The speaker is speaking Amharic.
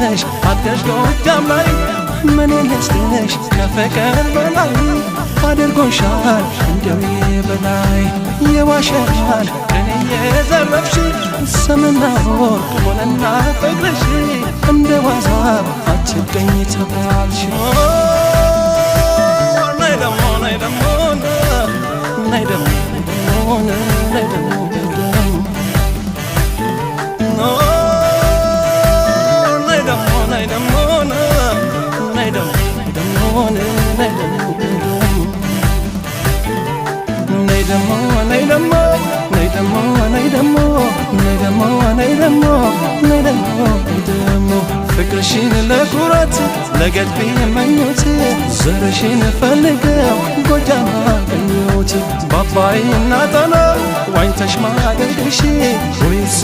ነሽ አትገሽ ጎጃም ላይ ምን ልስጥሽ ከፍቅር በላይ አድርጎሻል እንደው በላይ የዋሸሻል ከኔ የዘረፍሽ ስምና ወርቅ ሆነና ፍቅርሽ እንደ ዋዛ አትገኝ ተባልሽ ናይ ደሞ ናይ ደሞ ናይ ደሞ ናይ ደሞ ፍቅርሽን ለኩራት ለገድቤ መኞት ዘርሽን ፈልገው ጎጃም አገኘሁት ባባይና ጣና ዋኝተሽ ማደግሽ ወይስ